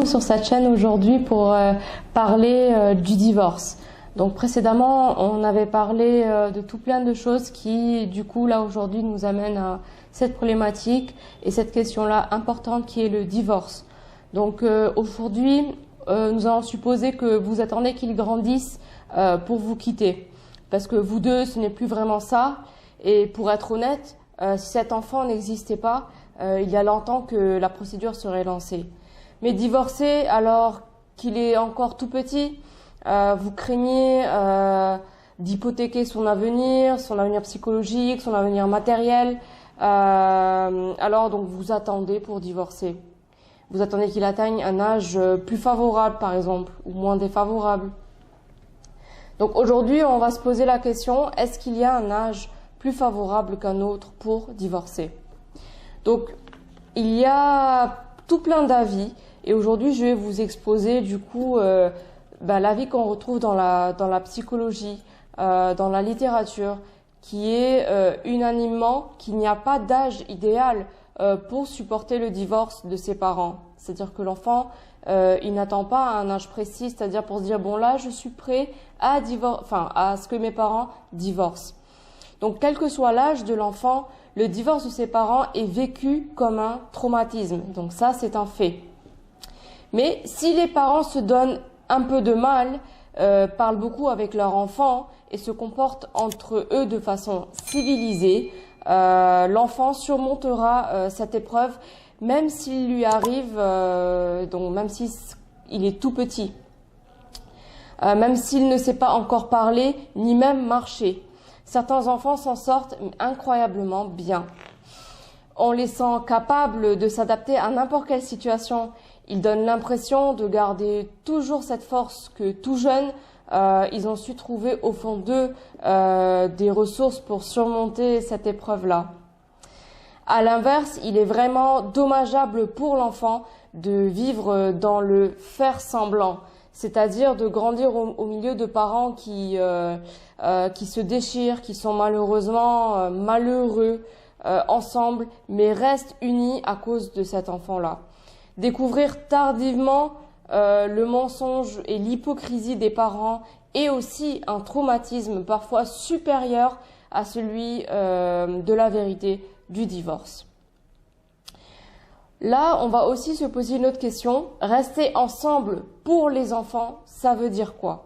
retrouve sur cette chaîne aujourd'hui pour parler du divorce. Donc précédemment, on avait parlé de tout plein de choses qui, du coup, là aujourd'hui, nous amènent à cette problématique et cette question-là importante qui est le divorce. Donc aujourd'hui, nous allons supposer que vous attendez qu'il grandisse pour vous quitter. Parce que vous deux, ce n'est plus vraiment ça. Et pour être honnête, si cet enfant n'existait pas, il y a longtemps que la procédure serait lancée. Mais divorcer alors qu'il est encore tout petit, vous craignez d'hypothéquer son avenir psychologique, son avenir matériel. Alors donc vous attendez pour divorcer. Vous attendez qu'il atteigne un âge plus favorable par exemple, ou moins défavorable. Donc aujourd'hui on va se poser la question, est-ce qu'il y a un âge plus favorable qu'un autre pour divorcer? Donc il y a tout plein d'avis. Et aujourd'hui, je vais vous exposer du coup l'avis qu'on retrouve dans la psychologie, dans la littérature, qui est unanimement qu'il n'y a pas d'âge idéal pour supporter le divorce de ses parents. C'est-à-dire que l'enfant, il n'attend pas un âge précis, c'est-à-dire pour se dire bon là, je suis prêt à ce que mes parents divorcent. Donc quel que soit l'âge de l'enfant, le divorce de ses parents est vécu comme un traumatisme. Donc ça, c'est un fait. Mais si les parents se donnent un peu de mal, parlent beaucoup avec leur enfant et se comportent entre eux de façon civilisée, l'enfant surmontera cette épreuve, même s'il lui arrive, même s'il est tout petit, même s'il ne sait pas encore parler, ni même marcher. Certains enfants s'en sortent incroyablement bien. On les sent capables de s'adapter à n'importe quelle situation. Ils donnent l'impression de garder toujours cette force que tout jeunes, ils ont su trouver au fond d'eux des ressources pour surmonter cette épreuve-là. À l'inverse, il est vraiment dommageable pour l'enfant de vivre dans le faire semblant, c'est-à-dire de grandir au milieu de parents qui se déchirent, qui sont malheureusement malheureux ensemble, mais restent unis à cause de cet enfant-là. Découvrir tardivement le mensonge et l'hypocrisie des parents est aussi un traumatisme parfois supérieur à celui de la vérité du divorce. Là, on va aussi se poser une autre question. Rester ensemble pour les enfants, ça veut dire quoi?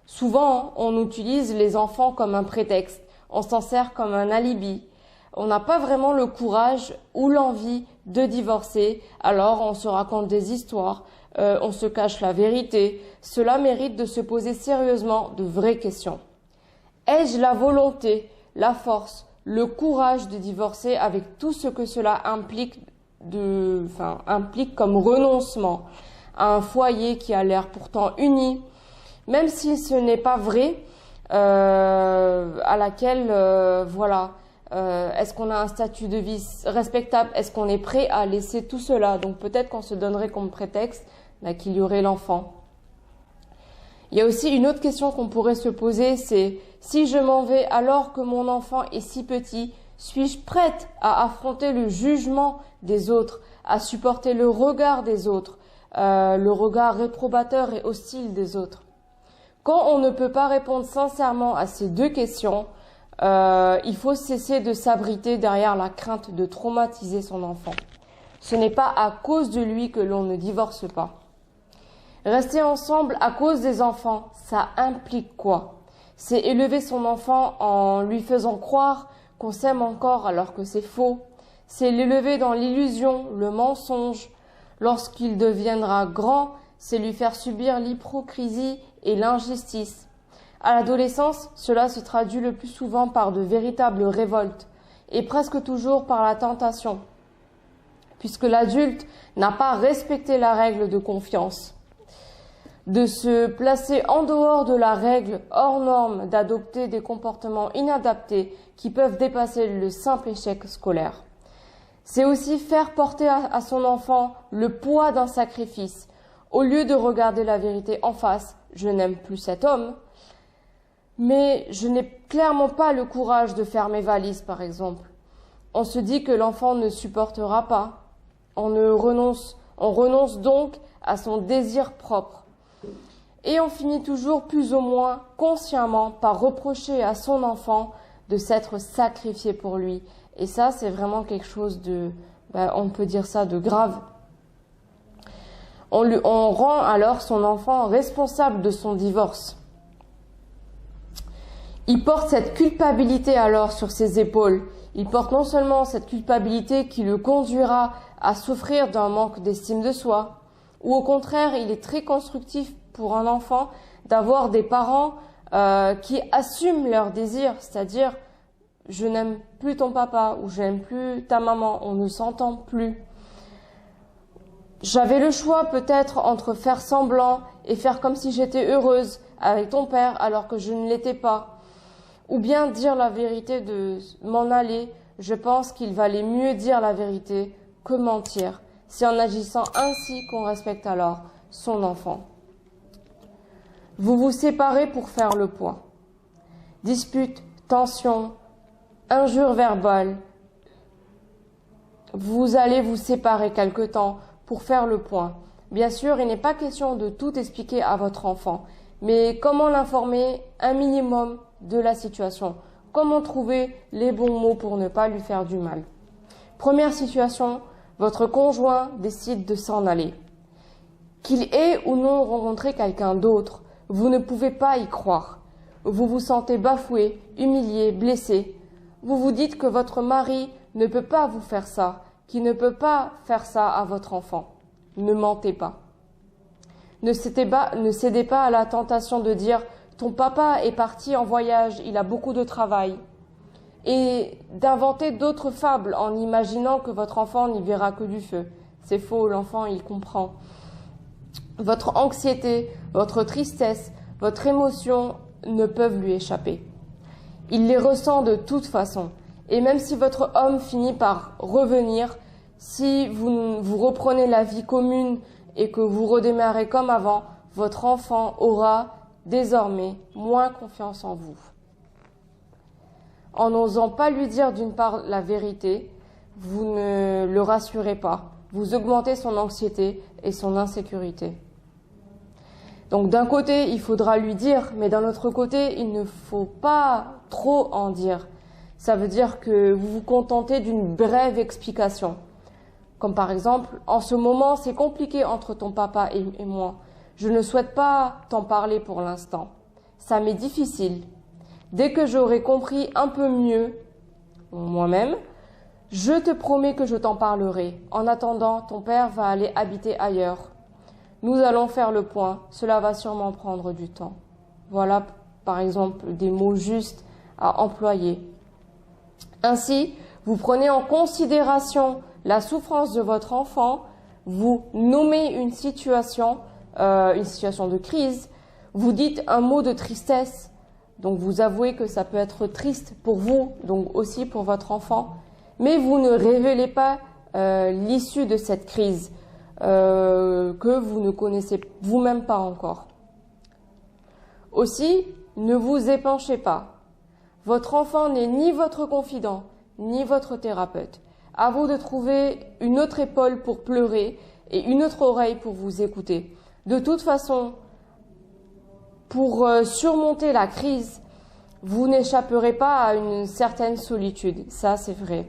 Souvent, on utilise les enfants comme un prétexte. On s'en sert comme un alibi. On n'a pas vraiment le courage ou l'envie de divorcer, alors on se raconte des histoires, on se cache la vérité. Cela mérite de se poser sérieusement de vraies questions. Ai-je la volonté, la force, le courage de divorcer avec tout ce que cela implique comme renoncement à un foyer qui a l'air pourtant uni, même si ce n'est pas vrai, à laquelle, est-ce qu'on a un statut de vie respectable? Est-ce qu'on est prêt à laisser tout cela? Donc peut-être qu'on se donnerait comme prétexte qu'il y aurait l'enfant. Il y a aussi une autre question qu'on pourrait se poser, c'est si je m'en vais alors que mon enfant est si petit, suis-je prête à affronter le jugement des autres, à supporter le regard des autres, le regard réprobateur et hostile des autres? Quand on ne peut pas répondre sincèrement à ces deux questions, il faut cesser de s'abriter derrière la crainte de traumatiser son enfant. Ce n'est pas à cause de lui que l'on ne divorce pas. Rester ensemble à cause des enfants, ça implique quoi? C'est élever son enfant en lui faisant croire qu'on s'aime encore alors que c'est faux. C'est l'élever dans l'illusion, le mensonge. Lorsqu'il deviendra grand, c'est lui faire subir l'hypocrisie et l'injustice. À l'adolescence, cela se traduit le plus souvent par de véritables révoltes et presque toujours par la tentation, puisque l'adulte n'a pas respecté la règle de confiance. De se placer en dehors de la règle, hors norme, d'adopter des comportements inadaptés qui peuvent dépasser le simple échec scolaire. C'est aussi faire porter à son enfant le poids d'un sacrifice. Au lieu de regarder la vérité en face, je n'aime plus cet homme, mais je n'ai clairement pas le courage de faire mes valises, par exemple. On se dit que l'enfant ne supportera pas. On On renonce donc à son désir propre. Et on finit toujours plus ou moins consciemment par reprocher à son enfant de s'être sacrifié pour lui. Et ça, c'est vraiment quelque chose on peut dire ça, de grave. On rend alors son enfant responsable de son divorce. Il porte cette culpabilité alors sur ses épaules. Il porte non seulement cette culpabilité qui le conduira à souffrir d'un manque d'estime de soi, ou au contraire, il est très constructif pour un enfant d'avoir des parents qui assument leurs désirs, c'est-à-dire « je n'aime plus ton papa » ou « je n'aime plus ta maman », on ne s'entend plus. J'avais le choix peut-être entre faire semblant et faire comme si j'étais heureuse avec ton père alors que je ne l'étais pas. Ou bien dire la vérité de m'en aller. Je pense qu'il valait mieux dire la vérité que mentir. C'est en agissant ainsi qu'on respecte alors son enfant. Vous vous séparez pour faire le point. Dispute, tension, injures verbales. Vous allez vous séparer quelque temps pour faire le point. Bien sûr, il n'est pas question de tout expliquer à votre enfant, mais comment l'informer un minimum de la situation? Comment trouver les bons mots pour ne pas lui faire du mal? Première situation, votre conjoint décide de s'en aller. Qu'il ait ou non rencontré quelqu'un d'autre, vous ne pouvez pas y croire. Vous vous sentez bafoué, humilié, blessé. Vous vous dites que votre mari ne peut pas vous faire ça, qu'il ne peut pas faire ça à votre enfant. Ne mentez pas. Ne cédez pas à la tentation de dire « ton papa est parti en voyage, il a beaucoup de travail » et d'inventer d'autres fables en imaginant que votre enfant n'y verra que du feu. C'est faux, l'enfant il comprend. Votre anxiété, votre tristesse, votre émotion ne peuvent lui échapper. Il les ressent de toute façon. Et même si votre homme finit par revenir, si vous reprenez la vie commune et que vous redémarrez comme avant, votre enfant aura désormais moins confiance en vous. En n'osant pas lui dire d'une part la vérité, vous ne le rassurez pas. Vous augmentez son anxiété et son insécurité. Donc d'un côté, il faudra lui dire, mais d'un autre côté, il ne faut pas trop en dire. Ça veut dire que vous vous contentez d'une brève explication. Comme par exemple, en ce moment, c'est compliqué entre ton papa et moi. Je ne souhaite pas t'en parler pour l'instant. Ça m'est difficile. Dès que j'aurai compris un peu mieux moi-même, je te promets que je t'en parlerai. En attendant, ton père va aller habiter ailleurs. Nous allons faire le point. Cela va sûrement prendre du temps. Voilà, par exemple, des mots justes à employer. Ainsi, vous prenez en considération la souffrance de votre enfant, vous nommez une situation de crise, vous dites un mot de tristesse, donc vous avouez que ça peut être triste pour vous, donc aussi pour votre enfant, mais vous ne révélez pas l'issue de cette crise que vous ne connaissez vous-même pas encore. Aussi, ne vous épanchez pas. Votre enfant n'est ni votre confident, ni votre thérapeute. À vous de trouver une autre épaule pour pleurer et une autre oreille pour vous écouter. De toute façon, pour surmonter la crise, vous n'échapperez pas à une certaine solitude. Ça, c'est vrai.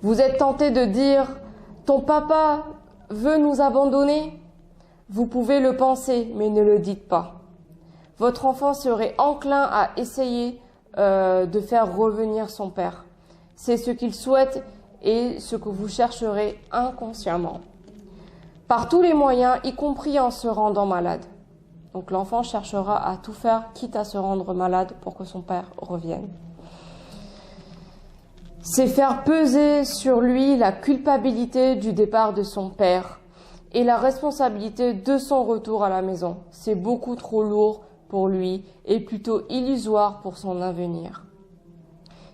Vous êtes tenté de dire « ton papa veut nous abandonner ». Vous pouvez le penser, mais ne le dites pas. Votre enfant serait enclin à essayer de faire revenir son père. C'est ce qu'il souhaite et ce que vous chercherez inconsciemment. Par tous les moyens, y compris en se rendant malade. Donc l'enfant cherchera à tout faire, quitte à se rendre malade pour que son père revienne. C'est faire peser sur lui la culpabilité du départ de son père et la responsabilité de son retour à la maison. C'est beaucoup trop lourd pour lui et plutôt illusoire pour son avenir.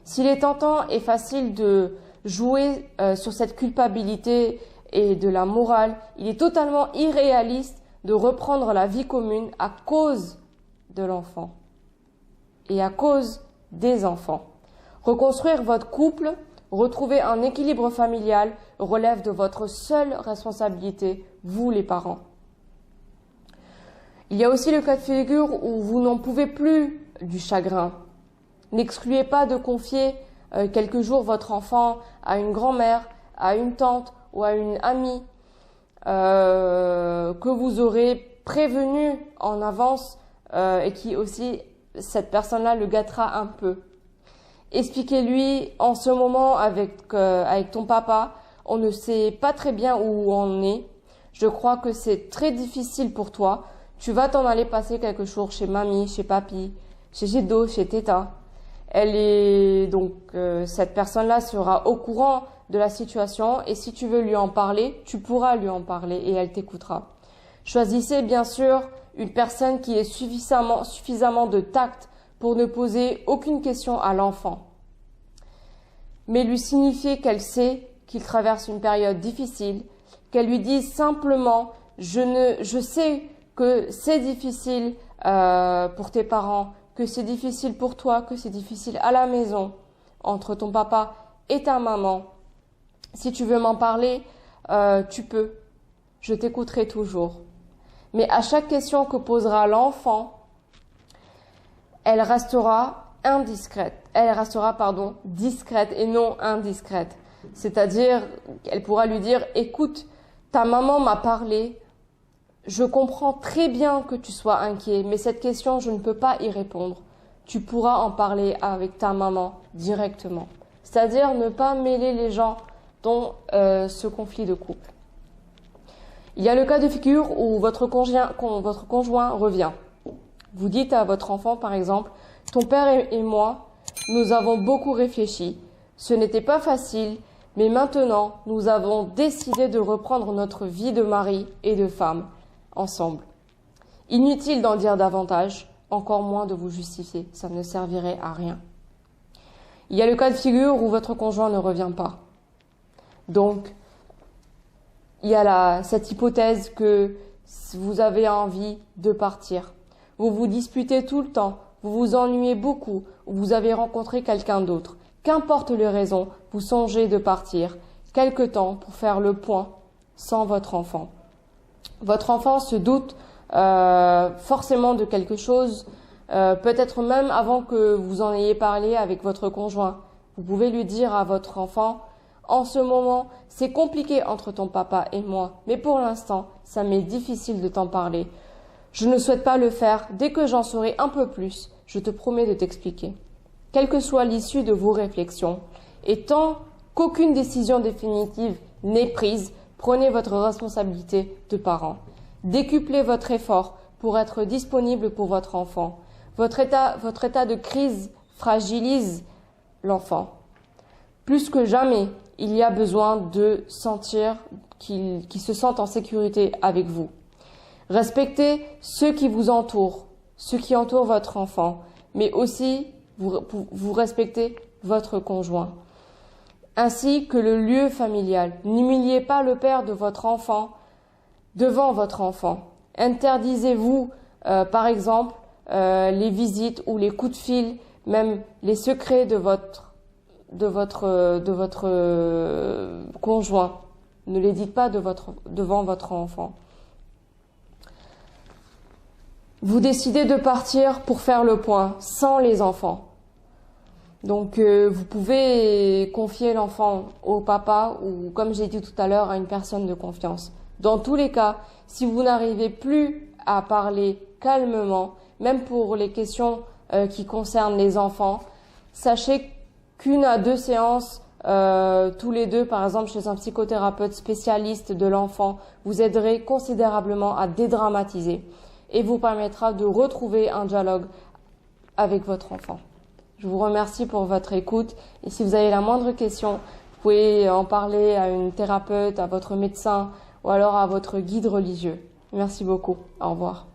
S'il est tentant et facile de jouer sur cette culpabilité et de la morale, il est totalement irréaliste de reprendre la vie commune à cause de l'enfant et à cause des enfants. Reconstruire votre couple Retrouver un équilibre familial relève de votre seule responsabilité, vous les parents. Il y a aussi le cas de figure où vous n'en pouvez plus du chagrin. N'excluez pas de confier quelques jours votre enfant à une grand-mère, à une tante ou à une amie que vous aurez prévenu en avance et qui aussi, cette personne-là le gâtera un peu. Expliquez-lui en ce moment avec ton papa, on ne sait pas très bien où on est. Je crois que c'est très difficile pour toi. Tu vas t'en aller passer quelques jours chez mamie, chez papi, chez Gido, chez Teta. Cette personne-là sera au courant de la situation et si tu veux lui en parler, tu pourras lui en parler et elle t'écoutera. Choisissez bien sûr une personne qui ait suffisamment de tact pour ne poser aucune question à l'enfant. Mais lui signifier qu'elle sait qu'il traverse une période difficile, qu'elle lui dise simplement « je sais que c'est difficile pour tes parents, que c'est difficile pour toi, que c'est difficile à la maison, entre ton papa et ta maman. Si tu veux m'en parler, tu peux. Je t'écouterai toujours. » Mais à chaque question que posera l'enfant, elle restera discrète et non indiscrète. C'est-à-dire, elle pourra lui dire, écoute, ta maman m'a parlé, je comprends très bien que tu sois inquiet, mais cette question, je ne peux pas y répondre. Tu pourras en parler avec ta maman directement. C'est-à-dire ne pas mêler les gens dans ce conflit de couple. Il y a le cas de figure où votre conjoint revient. Vous dites à votre enfant, par exemple, « Ton père et moi, nous avons beaucoup réfléchi. Ce n'était pas facile, mais maintenant, nous avons décidé de reprendre notre vie de mari et de femme ensemble. Inutile d'en dire davantage, encore moins de vous justifier. Ça ne servirait à rien. » Il y a le cas de figure où votre conjoint ne revient pas. Donc, il y a cette hypothèse que vous avez envie de partir. Vous vous disputez tout le temps, vous vous ennuyez beaucoup, ou vous avez rencontré quelqu'un d'autre. Qu'importe les raisons, vous songez de partir quelque temps pour faire le point sans votre enfant. Votre enfant se doute forcément de quelque chose, peut-être même avant que vous en ayez parlé avec votre conjoint. Vous pouvez lui dire à votre enfant, en ce moment, c'est compliqué entre ton papa et moi, mais pour l'instant, ça m'est difficile de t'en parler. Je ne souhaite pas le faire. Dès que j'en saurai un peu plus, je te promets de t'expliquer. Quelle que soit l'issue de vos réflexions, et tant qu'aucune décision définitive n'est prise, prenez votre responsabilité de parent. Décuplez votre effort pour être disponible pour votre enfant. Votre état de crise fragilise l'enfant. Plus que jamais, il y a besoin de sentir qu'il se sente en sécurité avec vous. Respectez ceux qui vous entourent, ceux qui entourent votre enfant, mais aussi vous respectez votre conjoint, ainsi que le lieu familial. N'humiliez pas le père de votre enfant devant votre enfant. Interdisez-vous, par exemple, les visites ou les coups de fil, même les secrets de votre conjoint. Ne les dites pas devant votre enfant. Vous décidez de partir pour faire le point sans les enfants. Donc vous pouvez confier l'enfant au papa ou, comme j'ai dit tout à l'heure, à une personne de confiance. Dans tous les cas, si vous n'arrivez plus à parler calmement, même pour les questions qui concernent les enfants, sachez qu'une à 2 séances tous les deux, par exemple chez un psychothérapeute spécialiste de l'enfant, vous aiderez considérablement à dédramatiser et vous permettra de retrouver un dialogue avec votre enfant. Je vous remercie pour votre écoute et si vous avez la moindre question, vous pouvez en parler à une thérapeute, à votre médecin ou alors à votre guide religieux. Merci beaucoup. Au revoir.